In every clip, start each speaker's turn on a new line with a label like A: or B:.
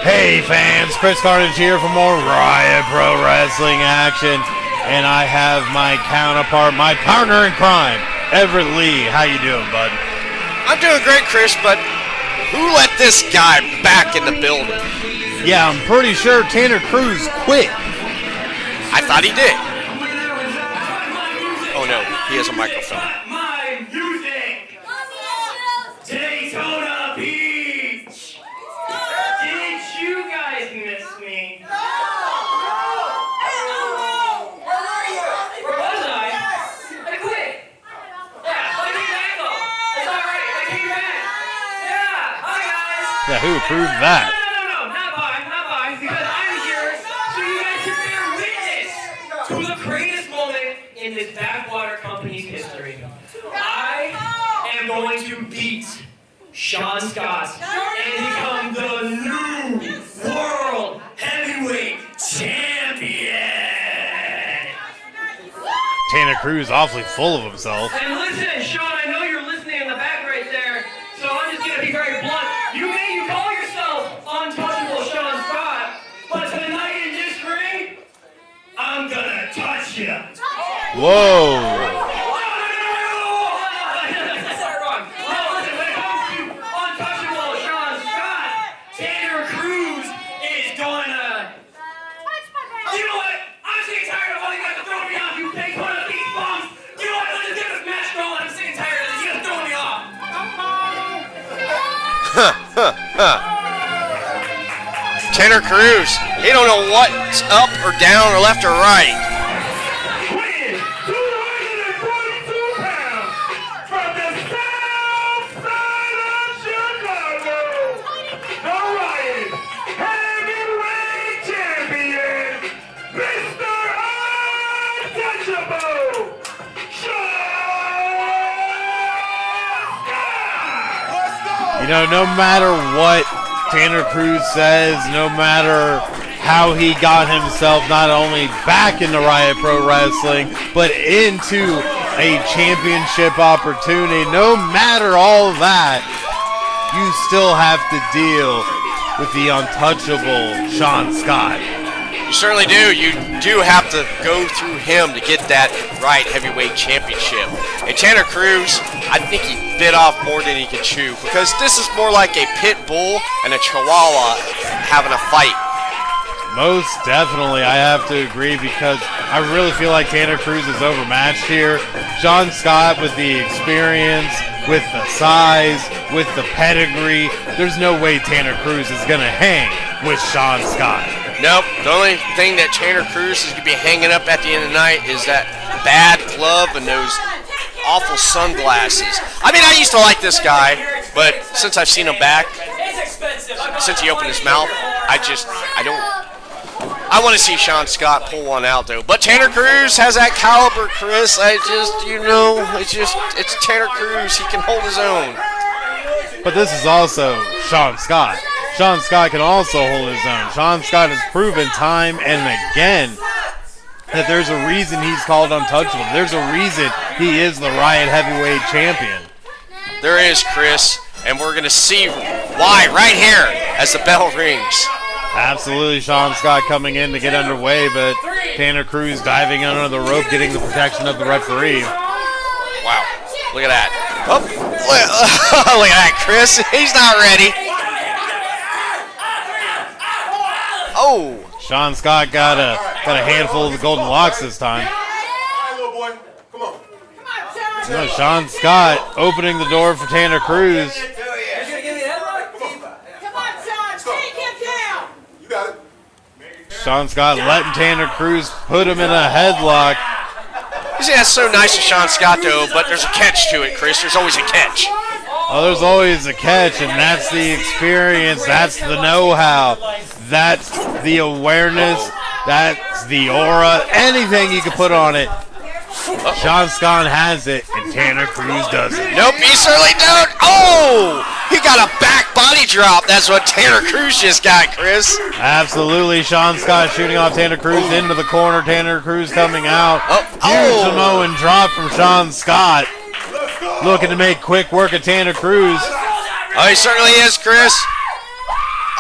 A: Hey fans, Chris Carnage here for more Riot Pro Wrestling action, and I have my counterpart, my partner in crime, Everett Lee. How you doing, bud?
B: I'm doing great, Chris, but who let this guy back in the building?
A: Yeah, I'm pretty sure Tanner Cruz quit.
B: I thought he did. Oh no, he has a microphone.
C: My music! Daytona Beach! Did you guys miss me? Where was I? I quit. Yeah, but I came back though. It's alright, I came back. Yeah, hi guys.
A: Yeah, who approved that?
C: No, not bye, because I'm here so you guys can bear witness to the greatest moment in this backwater company's history. I am going to beat Sean Scott and become the new World Heavyweight Champion.
A: Tanner Cruz awfully full of himself.
C: And listen, Sean, I know you're listening in the back right there, so I'm just going to be very blunt. You call yourself Untouchable Sean Scott, but tonight in this ring, I'm going to touch you.
A: Whoa.
B: Tanner Cruz, he don't know what's up or down or left or right.
C: Weighing 242 pounds from the south side of Chicago, the Riot Heavyweight Champion, Mr.Untouchable,
A: You know, no matter what Tanner Cruz says, no matter how he got himself not only back into Riot Pro Wrestling, but into a championship opportunity, no matter all that, you still have to deal with the untouchable Sean Scott.
B: You certainly do. You do have to go through him to get that Riot Heavyweight Championship. And Tanner Cruz, I think he bit off more than he could chew, because this is more like a pit bull and a chihuahua having a fight.
A: Most definitely, I have to agree, because I really feel like Tanner Cruz is overmatched here. Sean Scott, with the experience, with the size, with the pedigree, there's no way Tanner Cruz is going to hang with Sean Scott.
B: Nope. The only thing that Tanner Cruz is going to be hanging up at the end of the night is that bad glove and those awful sunglasses. I mean, I used to like this guy, but since I've seen him back, since he opened his mouth, I want to see Sean Scott pull one out, though. But Tanner Cruz has that caliber, Chris. It's Tanner Cruz. He can hold his own.
A: But this is also Sean Scott. Sean Scott can also hold his own. Sean Scott has proven time and again that there's a reason he's called untouchable. There's a reason he is the Riot Heavyweight Champion.
B: There is, Chris, and we're going to see why right here as the bell rings.
A: Absolutely, Sean Scott coming in to get underway, but Tanner Cruz diving under the rope, getting the protection of the referee.
B: Wow, look at that. Oh, look at that, Chris. He's not ready. Oh,
A: Sean Scott got a handful of the golden locks this time. No, Sean Scott opening the door for Tanner Cruz. Sean Scott letting Tanner Cruz put him in a headlock.
B: You see, that's so nice of Sean Scott, though, but there's a catch to it, Chris. There's always a catch.
A: Oh, there's always a catch, and that's the experience, that's the know-how, that's the awareness, that's the aura, anything you can put on it. Sean Scott has it, and Tanner Cruz doesn't.
B: Nope, he certainly don't. Oh, he got a back body drop. That's what Tanner Cruz just got, Chris.
A: Absolutely, Sean Scott shooting off Tanner Cruz into the corner. Tanner Cruz coming out. Huge Samoan drop from Sean Scott. Looking to make quick work of Tanner Cruz.
B: Oh, he certainly is, Chris.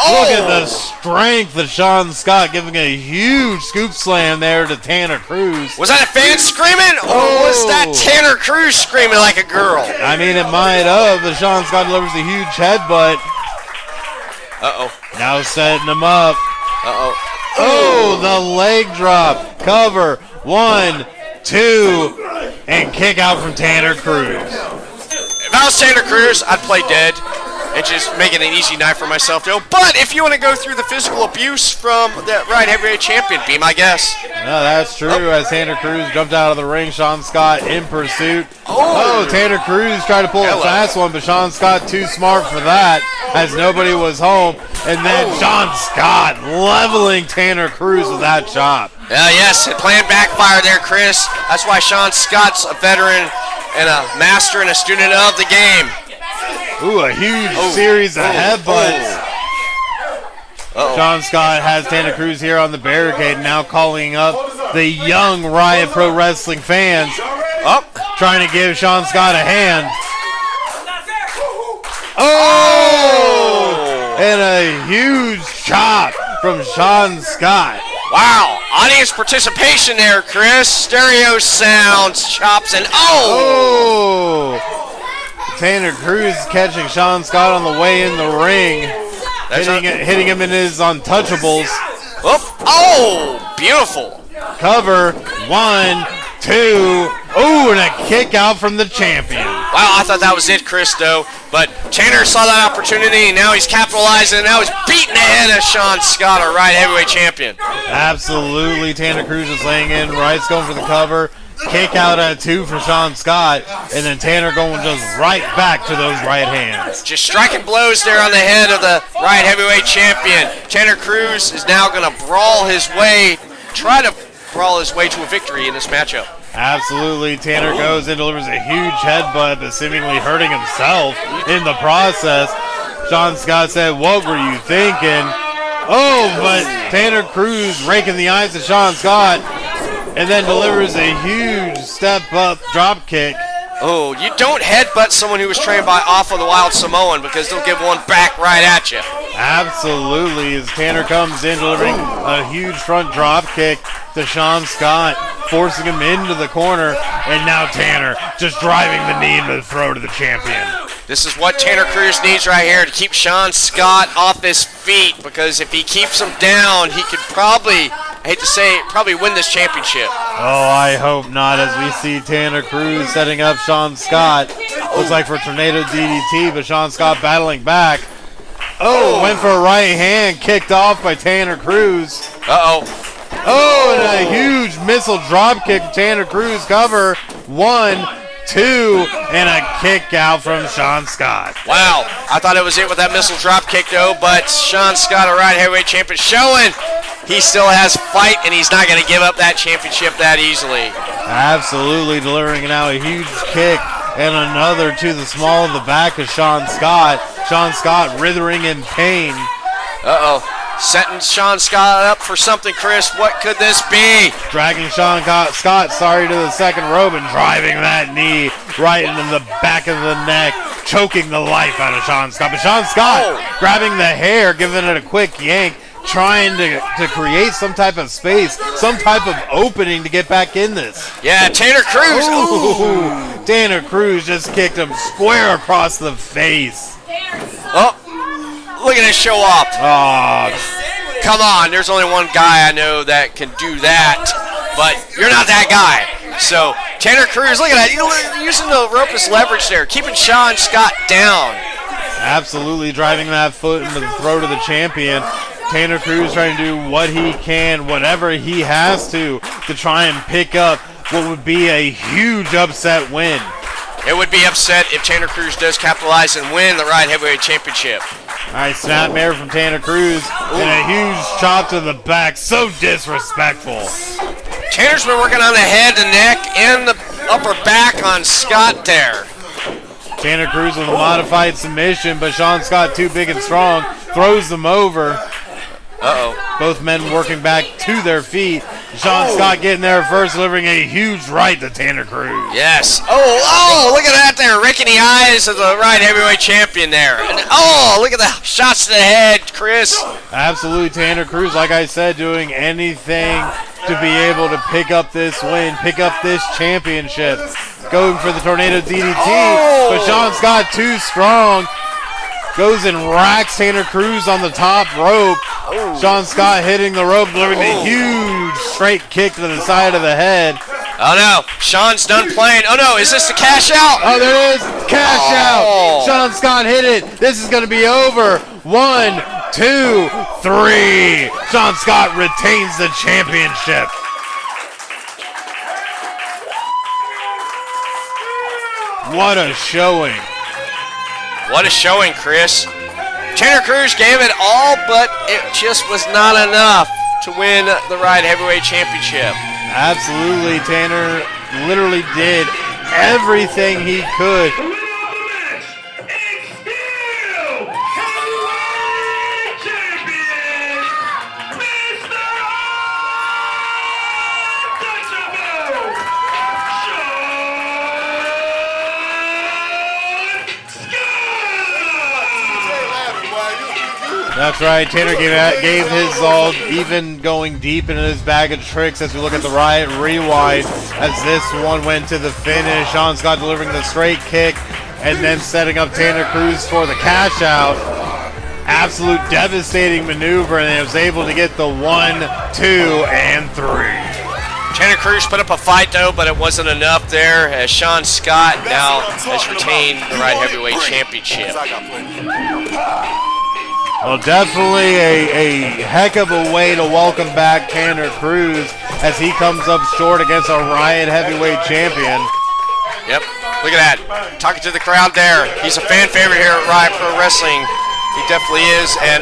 A: Look at the strength of Sean Scott giving a huge scoop slam there to Tanner Cruz.
B: Was that a fan screaming, or was that Tanner Cruz screaming like a girl?
A: I mean, it might have, but Sean Scott delivers a huge headbutt. Now setting him up. Oh, the leg drop. Cover. 1, 2, and kick out from Tanner Cruz.
B: If I was Tanner Cruz, I'd play dead and just make it an easy night for myself, Joe. But if you want to go through the physical abuse from the Riot Heavyweight Champion, be my guest.
A: No, that's true. As Tanner Cruz jumped out of the ring, Sean Scott in pursuit. Tanner Cruz tried to pull a fast one, but Sean Scott too smart for that, as nobody was home. And then Sean Scott leveling Tanner Cruz with that chop.
B: Yes, it planned backfire there, Chris. That's why Sean Scott's a veteran and a master and a student of the game.
A: Ooh, a huge series of headbutts. Sean Scott has Tanner Cruz here on the barricade, now calling up the young Riot Pro Wrestling fans. Trying to give Sean Scott a hand. And a huge chop from Sean Scott.
B: Wow, audience participation there, Chris. Stereo sounds, chops, and
A: Tanner Cruz catching Sean Scott on the way in the ring, hitting him in his untouchables.
B: Beautiful.
A: Cover. 1, 2. And a kick out from the champion.
B: Wow, I thought that was it, Chris, though. But Tanner saw that opportunity, and now he's capitalizing, and now he's beating the head of Sean Scott, our Riot Heavyweight Champion.
A: Absolutely. Tanner Cruz is laying in. Riot's going for the cover. Kick out at 2 for Sean Scott, and then Tanner going just right back to those right hands.
B: Just striking blows there on the head of the Riot Heavyweight Champion. Tanner Cruz is now going to try to brawl his way to a victory in this matchup.
A: Absolutely. Tanner goes and delivers a huge headbutt, but seemingly hurting himself in the process. Sean Scott said, "What were you thinking?" But Tanner Cruz raking the eyes of Sean Scott, and then delivers a huge step-up drop kick.
B: You don't headbutt someone who was trained by Alpha the Wild Samoan, because they'll give one back right at you.
A: Absolutely, as Tanner comes in delivering a huge front drop kick to Sean Scott, forcing him into the corner, and now Tanner just driving the knee into the throat of the champion.
B: This is what Tanner Cruz needs right here to keep Sean Scott off his feet, because if he keeps him down, he could probably, I hate to say it, probably win this championship.
A: I hope not, as we see Tanner Cruz setting up Sean Scott. Looks like for a tornado DDT, but Sean Scott battling back. Went for a right hand, kicked off by Tanner Cruz. And a huge missile drop kick to Tanner Cruz. Cover. 1, 2, and a kick out from Sean Scott.
B: Wow, I thought it was it with that missile drop kick, though, but Sean Scott, a Riot Heavyweight Champion, showing he still has fight, and he's not going to give up that championship that easily.
A: Absolutely, delivering now a huge kick and another to the small of the back of Sean Scott. Sean Scott writhing in pain.
B: Setting Sean Scott up for something, Chris. What could this be?
A: Dragging Sean Scott, to the second rope and driving that knee right into the back of the neck, choking the life out of Sean Scott. But Sean Scott grabbing the hair, giving it a quick yank, trying to create some type of space, some type of opening to get back in this.
B: Yeah, Tanner Cruz.
A: Tanner Cruz just kicked him square across the face.
B: Look at this show off. Come on, there's only one guy I know that can do that, but you're not that guy. So, Tanner Cruz, look at that. You're using the rope as leverage there, keeping Sean Scott down.
A: Absolutely driving that foot into the throat of the champion. Tanner Cruz trying to do what he can, whatever he has to try and pick up what would be a huge upset win.
B: It would be upset if Tanner Cruz does capitalize and win the Riot Heavyweight Championship.
A: All right, snapmare from Tanner Cruz and a huge chop to the back. So disrespectful.
B: Tanner's been working on the head, the neck, and the upper back on Scott there.
A: Tanner Cruz with a modified submission, but Sean Scott, too big and strong, throws them over. Both men working back to their feet. Sean Scott getting there first, delivering a huge right to Tanner Cruz.
B: Yes. Oh, look at that there. Raking the eyes of the Riot Heavyweight Champion there. And, look at the shots to the head, Chris.
A: Absolutely, Tanner Cruz, like I said, doing anything to be able to pick up this win, pick up this championship. Going for the Tornado DDT, but Sean Scott too strong. Goes and racks Tanner Cruz on the top rope. Sean Scott hitting the rope, delivering a huge straight kick to the side of the head.
B: Oh no, Sean's done playing. Oh no, is this the cash out?
A: Oh, there it is, cash out. Sean Scott hit it. This is going to be over. 1, 2, 3. Sean Scott retains the championship. What a showing.
B: What a showing, Chris. Tanner Cruz gave it all, but it just was not enough to win the Riot Heavyweight Championship.
A: Absolutely, Tanner literally did everything he could.
C: The winner of the match is still Heavyweight Champion, Mr. Untouchable,
A: That's right, Tanner gave his all, even going deep into his bag of tricks as we look at the Riot Rewind as this one went to the finish. Sean Scott delivering the straight kick and then setting up Tanner Cruz for the cash out. Absolute devastating maneuver, and he was able to get the 1, 2, and 3.
B: Tanner Cruz put up a fight though, but it wasn't enough there as Sean Scott now has retained the Riot Heavyweight Championship.
A: Well, definitely a heck of a way to welcome back Tanner Cruz as he comes up short against a Riot Heavyweight Champion.
B: Yep, look at that. Talking to the crowd there. He's a fan favorite here at Riot Pro Wrestling. He definitely is. And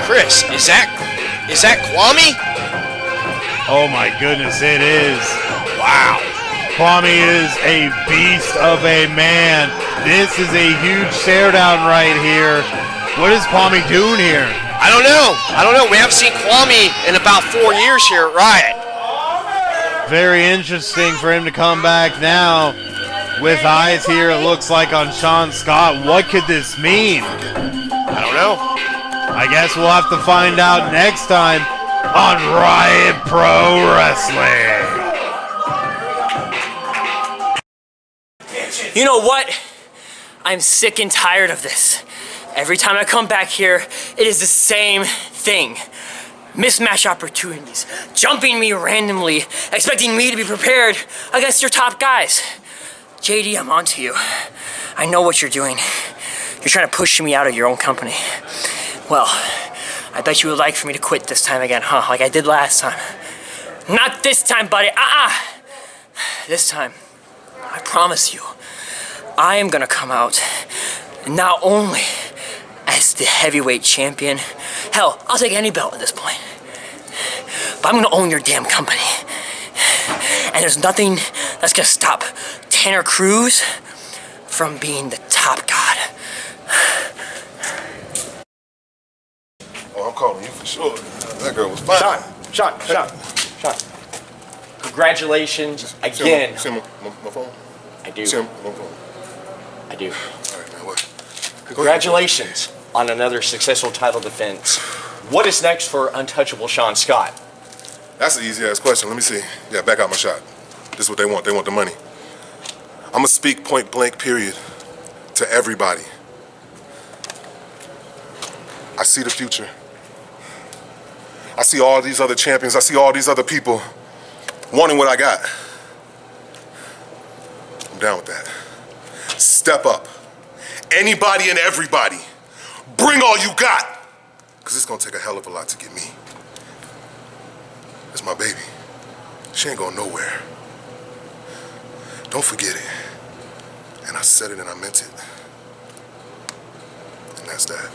B: Chris, is that Kwame?
A: Oh my goodness, it is.
B: Wow.
A: Kwame is a beast of a man. This is a huge stare down right here. What is Kwame doing here?
B: I don't know. We haven't seen Kwame in about 4 years here at Riot.
A: Very interesting for him to come back now with eyes here, it looks like, on Sean Scott. What could this mean?
B: I don't know.
A: I guess we'll have to find out next time on Riot Pro Wrestling.
D: You know what? I'm sick and tired of this. Every time I come back here, it is the same thing. Mismatch opportunities, jumping me randomly, expecting me to be prepared against your top guys. JD, I'm on to you. I know what you're doing. You're trying to push me out of your own company. Well, I bet you would like for me to quit this time again, huh? Like I did last time. Not this time, buddy. This time, I promise you, I am gonna come out not only as the heavyweight champion, hell, I'll take any belt at this point, but I'm gonna own your damn company. And there's nothing that's gonna stop Tanner Cruz from being the top god.
E: Oh, I'm calling you for sure. That girl was fine.
B: Sean. Congratulations again.
E: See my phone?
B: I do.
E: See my phone?
B: I do.
E: All right, man, what?
B: Congratulations on another successful title defense. What is next for Untouchable Sean Scott?
E: That's an easy ass question. Let me see. Yeah, back out my shot. This is what they want. They want the money. I'm gonna speak point blank, period, to everybody. I see the future. I see all these other champions. I see all these other people wanting what I got. I'm down with that. Step up. Anybody and everybody. Bring all you got. Because it's going to take a hell of a lot to get me. It's my baby. She ain't going nowhere. Don't forget it. And I said it and I meant it. And that's that.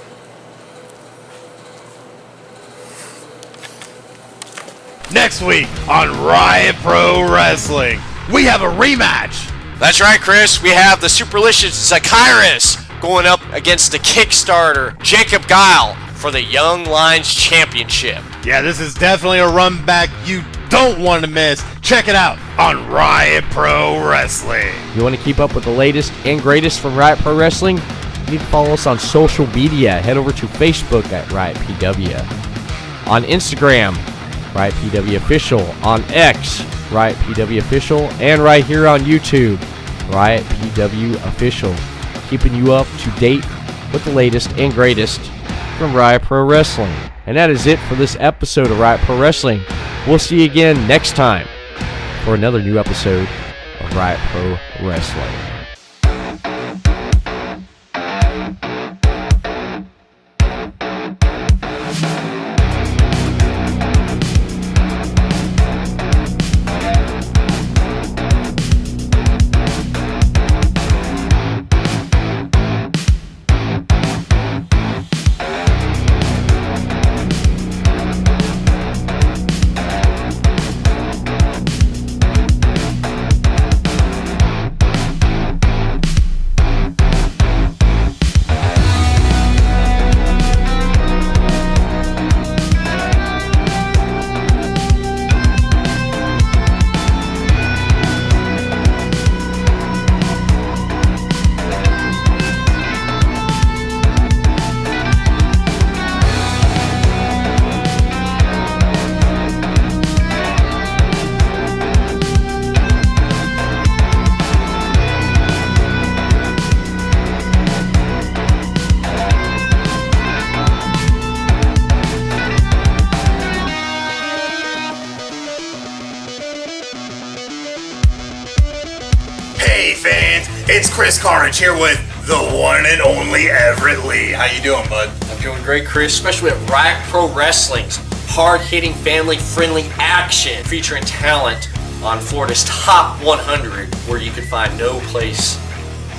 A: Next week on Riot Pro Wrestling, we have a rematch.
B: That's right, Chris. We have the Superlicious Zacchaeus going up against the Kickstarter Jacob Guile for the Young Lions Championship.
A: Yeah, this is definitely a run back you don't want to miss. Check it out on Riot Pro Wrestling.
F: You want to keep up with the latest and greatest from Riot Pro Wrestling? You need to follow us on social media. Head over to Facebook at Riot PW. On Instagram, Riot PW Official. On X, Riot PW Official. And right here on YouTube, Riot PW Official. Keeping you up to date with the latest and greatest from Riot Pro Wrestling. And that is it for this episode of Riot Pro Wrestling. We'll see you again next time for another new episode of Riot Pro Wrestling.
G: It's Chris Carnage here with the one and only Everett Lee. How you doing, bud?
B: I'm doing great, Chris, especially at Riot Pro Wrestling's hard-hitting, family-friendly action featuring talent on Florida's top 100, where you can find no place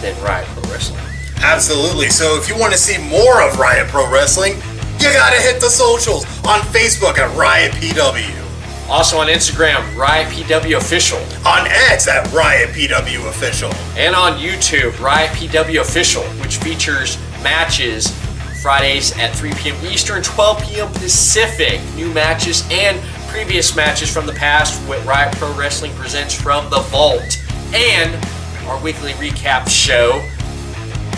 B: than Riot Pro Wrestling.
G: Absolutely. So if you want to see more of Riot Pro Wrestling, you gotta hit the socials on Facebook at Riot PW.
B: Also on Instagram, Riot PW Official.
G: On X at Riot PW Official.
B: And on YouTube, Riot PW Official, which features matches Fridays at 3 p.m. Eastern, 12 p.m. Pacific. New matches and previous matches from the past with Riot Pro Wrestling presents From the Vault. And our weekly recap show,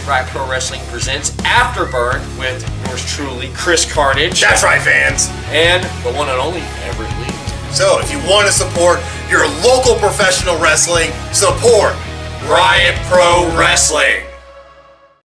B: Riot Pro Wrestling presents Afterburn with yours truly, Chris Carnage.
G: That's right, fans.
B: And the one and only Everett Lee.
G: So if you want to support your local professional wrestling, support Riot Pro Wrestling.